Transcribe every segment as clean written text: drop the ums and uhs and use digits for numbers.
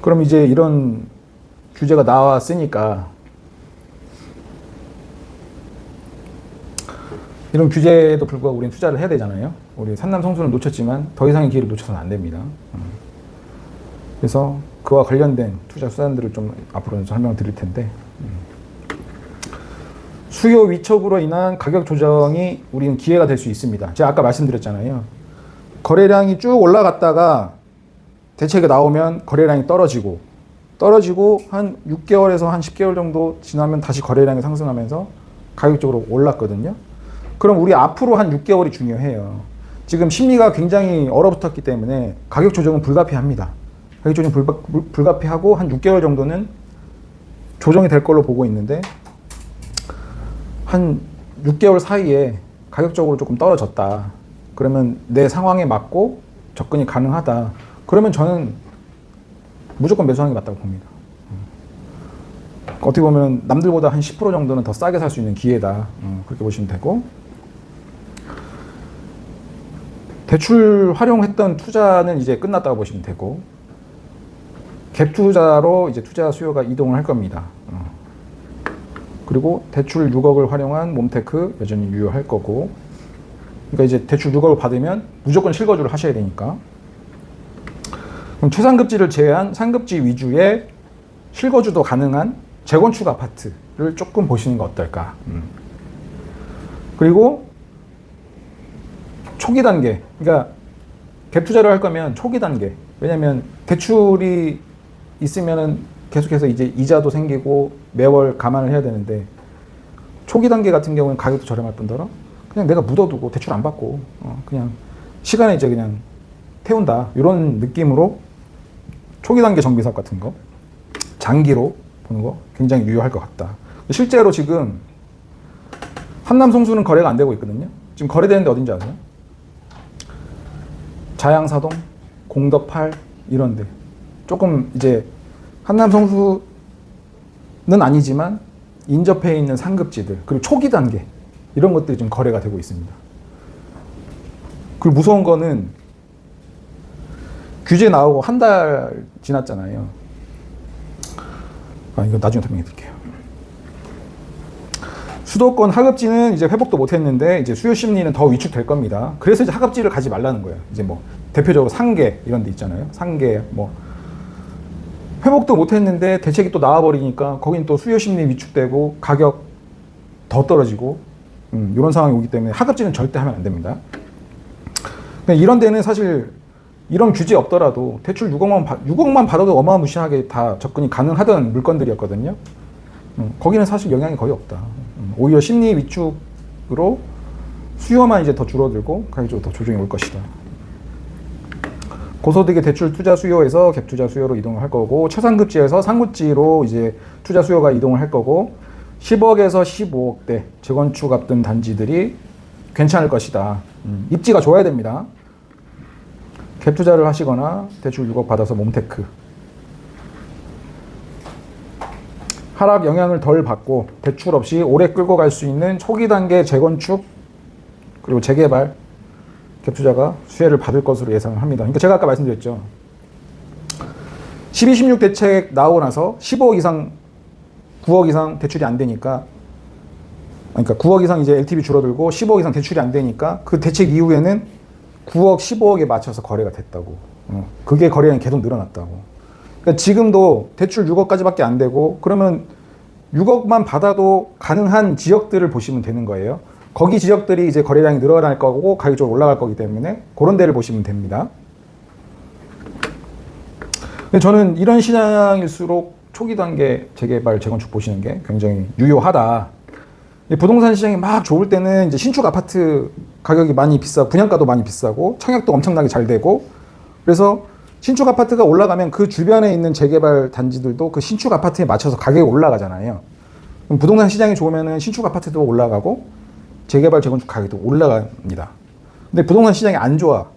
그럼 이제 이런 규제가 나왔으니까 이런 규제에도 불구하고 우리는 투자를 해야 되잖아요. 우리 산남 성수는 놓쳤지만 더 이상의 기회를 놓쳐서는 안 됩니다. 그래서 그와 관련된 투자 수단들을 좀 앞으로는 설명드릴 텐데, 수요 위축으로 인한 가격 조정이 우리는 기회가 될 수 있습니다. 제가 아까 말씀드렸잖아요. 거래량이 쭉 올라갔다가 대책이 나오면 거래량이 떨어지고 한 6개월에서 한 10개월 정도 지나면 다시 거래량이 상승하면서 가격적으로 올랐거든요. 그럼 우리 앞으로 한 6개월이 중요해요. 지금 심리가 굉장히 얼어붙었기 때문에 가격 조정은 불가피합니다. 가격 조정 불가피하고 한 6개월 정도는 조정이 될 걸로 보고 있는데, 한 6개월 사이에 가격적으로 조금 떨어졌다. 그러면 내 상황에 맞고 접근이 가능하다. 그러면 저는 무조건 매수하는 게 맞다고 봅니다. 어떻게 보면 남들보다 한 10% 정도는 더 싸게 살 수 있는 기회다. 그렇게 보시면 되고, 대출 활용했던 투자는 이제 끝났다고 보시면 되고, 갭 투자로 이제 투자 수요가 이동을 할 겁니다. 그리고 대출 6억을 활용한 몬테크 여전히 유효할 거고, 그러니까 이제 대출 6억을 받으면 무조건 실거주를 하셔야 되니까, 그럼 최상급지를 제외한 상급지 위주의 실거주도 가능한 재건축 아파트를 조금 보시는 거 어떨까. 그리고 초기 단계, 그러니까 갭 투자를 할 거면 초기 단계, 왜냐면 대출이 있으면은 계속해서 이제 이자도 생기고 매월 감안을 해야 되는데, 초기 단계 같은 경우는 가격도 저렴할 뿐더러 그냥 내가 묻어두고 대출 안 받고 그냥 시간에 이제 그냥 태운다, 이런 느낌으로 초기 단계 정비사업 같은 거 장기로 보는 거 굉장히 유효할 것 같다. 실제로 지금 한남 성수는 거래가 안 되고 있거든요. 지금 거래되는 데 어딘지 아세요? 자양사동, 공덕 8 이런 데. 조금 이제 한남 성수는 아니지만 인접해 있는 상급지들, 그리고 초기 단계 이런 것들이 좀 거래가 되고 있습니다. 그리고 무서운 거는 규제 나오고 한 달 지났잖아요. 이거 나중에 설명해 드릴게요. 수도권 하급지는 이제 회복도 못 했는데 이제 수요 심리는 더 위축될 겁니다. 그래서 이제 하급지를 가지 말라는 거예요. 이제 뭐 대표적으로 상계 이런 데 있잖아요. 상계 뭐 회복도 못 했는데 대책이 또 나와 버리니까 거긴 또 수요 심리 위축되고 가격 더 떨어지고 이런 상황이 오기 때문에 하급지는 절대 하면 안 됩니다. 이런 데는 사실 이런 규제 없더라도 대출 6억만 받아도 어마무시하게 다 접근이 가능하던 물건들이었거든요. 거기는 사실 영향이 거의 없다. 오히려 심리 위축으로 수요만 이제 더 줄어들고 가격적으로 더 조정이 올 것이다. 고소득의 대출 투자 수요에서 갭 투자 수요로 이동을 할 거고, 최상급지에서 상급지로 이제 투자 수요가 이동을 할 거고, 10억에서 15억대 재건축 앞둔 단지들이 괜찮을 것이다. 입지가 좋아야 됩니다. 갭 투자를 하시거나 대출 6억 받아서 몬테크. 하락 영향을 덜 받고 대출 없이 오래 끌고 갈 수 있는 초기 단계 재건축 그리고 재개발 갭 투자가 수혜를 받을 것으로 예상을 합니다. 그러니까 제가 아까 말씀드렸죠. 12, 16 대책 나오고 나서 15억 이상, 9억 이상 대출이 안 되니까, 그러니까 9억 이상 이제 LTV 줄어들고 15억 이상 대출이 안 되니까 그 대책 이후에는 9억, 15억에 맞춰서 거래가 됐다고. 그게 거래량이 계속 늘어났다고. 그러니까 지금도 대출 6억까지밖에 안 되고, 그러면 6억만 받아도 가능한 지역들을 보시면 되는 거예요. 거기 지역들이 이제 거래량이 늘어날 거고 가격적으로 올라갈 거기 때문에 그런 데를 보시면 됩니다. 근데 저는 이런 시장일수록 초기 단계 재개발, 재건축 보시는 게 굉장히 유효하다. 부동산 시장이 막 좋을 때는 이제 신축 아파트 가격이 많이 비싸고 분양가도 많이 비싸고 청약도 엄청나게 잘 되고, 그래서 신축 아파트가 올라가면 그 주변에 있는 재개발 단지들도 그 신축 아파트에 맞춰서 가격이 올라가잖아요. 그럼 부동산 시장이 좋으면 신축 아파트도 올라가고 재개발, 재건축 가격도 올라갑니다. 근데 부동산 시장이 안 좋아.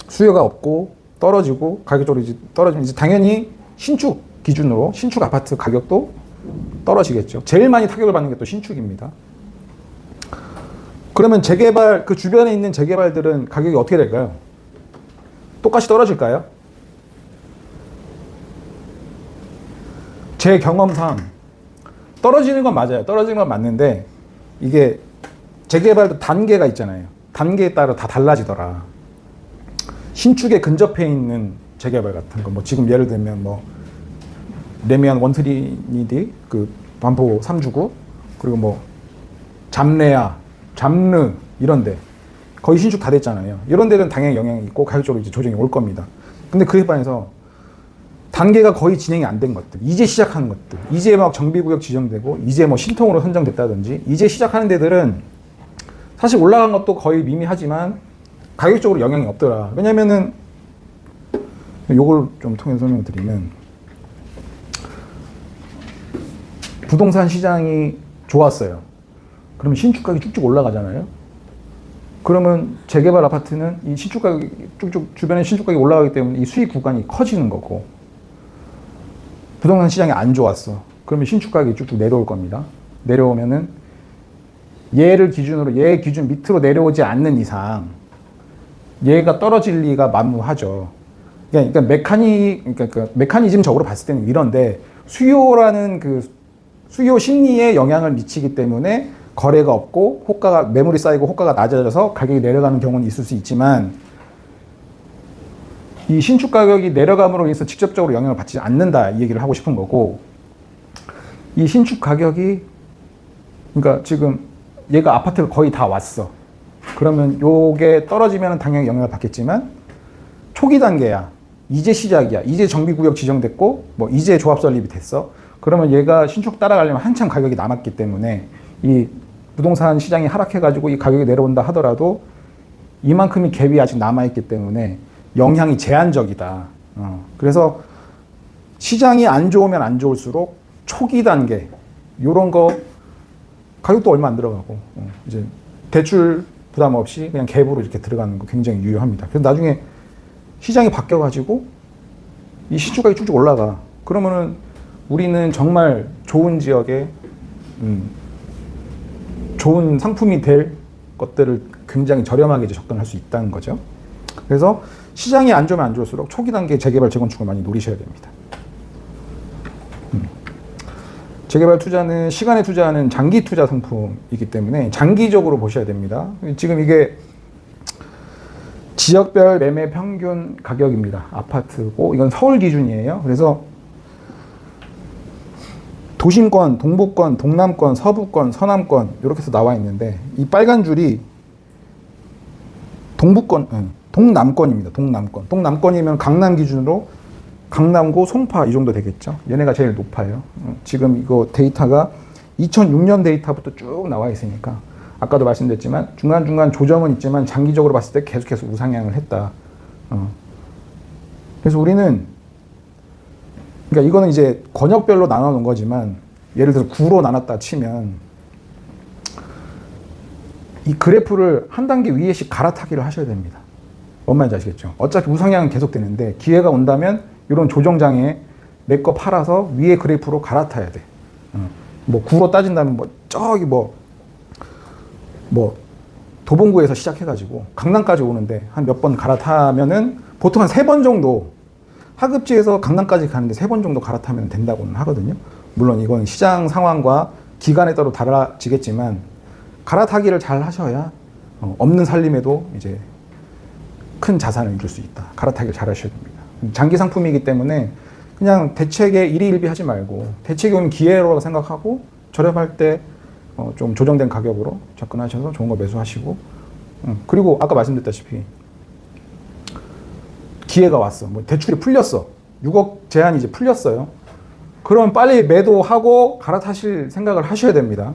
수요가 없고 떨어지고 가격적으로 이제 떨어지면 이제 당연히 신축 기준으로 신축 아파트 가격도 떨어지겠죠. 제일 많이 타격을 받는 게 또 신축입니다. 그러면 재개발, 그 주변에 있는 재개발들은 가격이 어떻게 될까요? 똑같이 떨어질까요? 제 경험상 떨어지는 건 맞아요. 떨어지는 건 맞는데 이게 재개발도 단계가 있잖아요. 단계에 따라 다 달라지더라. 신축에 근접해 있는 재개발 같은 거, 뭐 지금 예를 들면 뭐 레미안 원트리니디 그 반포 3주구 그리고 뭐 잠레아, 잠르 이런데 거의 신축 다 됐잖아요. 이런 데는 당연히 영향이 있고 가격적으로 이제 조정이 올 겁니다. 근데 그에 반해서 단계가 거의 진행이 안 된 것들, 이제 시작하는 것들, 이제 막 정비구역 지정되고 이제 뭐 신통으로 선정됐다든지 이제 시작하는 데들은 사실 올라간 것도 거의 미미하지만 가격적으로 영향이 없더라. 왜냐면은 요걸 좀 통해서 설명을 드리면 부동산 시장이 좋았어요. 그러면 신축 가격이 쭉쭉 올라가잖아요. 그러면 재개발 아파트는 이 신축 가격이 쭉쭉 주변에 신축 가격이 올라가기 때문에 이 수익 구간이 커지는 거고, 부동산 시장이 안 좋았어. 그러면 신축 가격이 쭉쭉 내려올 겁니다. 내려오면은 얘를 기준으로 얘 기준 밑으로 내려오지 않는 이상 얘가 떨어질 리가 만무하죠. 그러니까 메커니즘적으로 봤을 때는 이런데 수요라는 그 수요 심리에 영향을 미치기 때문에 거래가 없고 호가가 매물이 쌓이고 호가가 낮아져서 가격이 내려가는 경우는 있을 수 있지만 이 신축 가격이 내려감으로 인해서 직접적으로 영향을 받지 않는다 이 얘기를 하고 싶은 거고, 이 신축 가격이 그러니까 지금 얘가 아파트가 거의 다 왔어. 그러면 요게 떨어지면 당연히 영향을 받겠지만 초기 단계야. 이제 시작이야. 이제 정비구역 지정됐고 뭐 이제 조합 설립이 됐어. 그러면 얘가 신축 따라가려면 한참 가격이 남았기 때문에 이 부동산 시장이 하락해가지고 이 가격이 내려온다 하더라도 이만큼의 갭이 아직 남아있기 때문에 영향이 제한적이다. 그래서 시장이 안 좋으면 안 좋을수록 초기 단계 요런 거 가격도 얼마 안 들어가고 이제 대출 부담 없이 그냥 갭으로 이렇게 들어가는 거 굉장히 유효합니다. 그래서 나중에 시장이 바뀌어가지고 이 신축가격이 쭉쭉 올라가. 그러면은 우리는 정말 좋은 지역에 좋은 상품이 될 것들을 굉장히 저렴하게 이제 접근할 수 있다는 거죠. 그래서 시장이 안 좋으면 안 좋을수록 초기 단계 재개발 재건축을 많이 노리셔야 됩니다. 재개발 투자는 시간에 투자하는 장기 투자 상품이기 때문에 장기적으로 보셔야 됩니다. 지금 이게 지역별 매매 평균 가격입니다. 아파트고 이건 서울 기준이에요. 그래서 도심권, 동부권, 동남권, 서부권, 서남권 이렇게 해서 나와 있는데 이 빨간 줄이 동남권입니다. 동남권. 동남권이면 강남 기준으로 강남구, 송파 이 정도 되겠죠. 얘네가 제일 높아요. 지금 이거 데이터가 2006년 데이터부터 쭉 나와 있으니까 아까도 말씀드렸지만 중간중간 조정은 있지만 장기적으로 봤을 때 계속해서 우상향을 했다. 그래서 우리는 그러니까 이거는 이제 권역별로 나눠 놓은 거지만 예를 들어 구로 나눴다 치면 이 그래프를 한 단계 위에씩 갈아타기를 하셔야 됩니다. 뭔 말인지 아시겠죠? 어차피 우상향은 계속 되는데 기회가 온다면 이런 조정장에 내 거 팔아서 위에 그래프로 갈아타야 돼. 뭐 구로 따진다면 뭐 저기 뭐 도봉구에서 시작해가지고 강남까지 오는데 한 몇 번 갈아타면은 보통 한 3번 정도 하급지에서 강남까지 가는데 3번 정도 갈아타면 된다고는 하거든요. 물론 이건 시장 상황과 기간에 따라 달라지겠지만 갈아타기를 잘 하셔야 없는 살림에도 이제 큰 자산을 이룰 수 있다. 갈아타기를 잘 하셔야 됩니다. 장기 상품이기 때문에 그냥 대책에 일희일비하지 말고 대책이 오는 기회로 생각하고 저렴할 때 좀 조정된 가격으로 접근하셔서 좋은 거 매수하시고 그리고 아까 말씀드렸다시피 기회가 왔어. 뭐 대출이 풀렸어. 6억 제한이 이제 풀렸어요. 그럼 빨리 매도하고 갈아타실 생각을 하셔야 됩니다.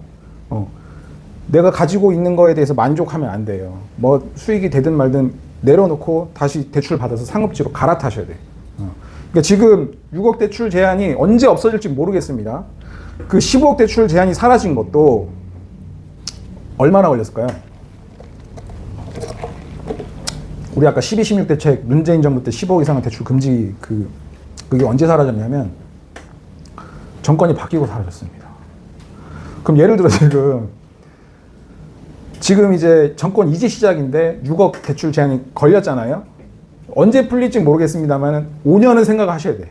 내가 가지고 있는 거에 대해서 만족하면 안 돼요. 뭐 수익이 되든 말든 내려놓고 다시 대출 받아서 상업지로 갈아타셔야 돼. 그러니까 지금 6억 대출 제한이 언제 없어질지 모르겠습니다. 그 15억 대출 제한이 사라진 것도 얼마나 걸렸을까요? 우리 아까 12, 16 대책 문재인 정부 때 15억 이상은 대출 금지 그게 언제 사라졌냐면 정권이 바뀌고 사라졌습니다. 그럼 예를 들어 지금 이제 정권 이제 시작인데 6억 대출 제한이 걸렸잖아요. 언제 풀릴지 모르겠습니다만 5년은 생각하셔야 돼.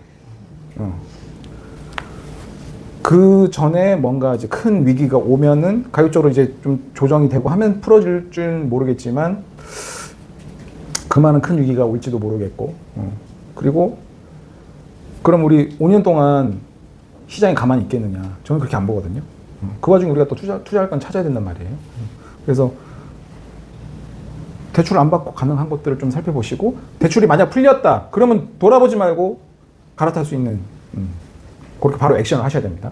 그 전에 뭔가 이제 큰 위기가 오면은 가격적으로 이제 좀 조정이 되고 하면 풀어질 줄 모르겠지만 그만한 큰 위기가 올지도 모르겠고 그리고 그럼 우리 5년 동안 시장이 가만히 있겠느냐? 저는 그렇게 안 보거든요. 그 와중에 우리가 또 투자할 건 찾아야 된단 말이에요. 그래서 대출 안 받고 가능한 것들을 좀 살펴보시고 대출이 만약 풀렸다 그러면 돌아보지 말고 갈아탈 수 있는 그렇게 바로 액션을 하셔야 됩니다.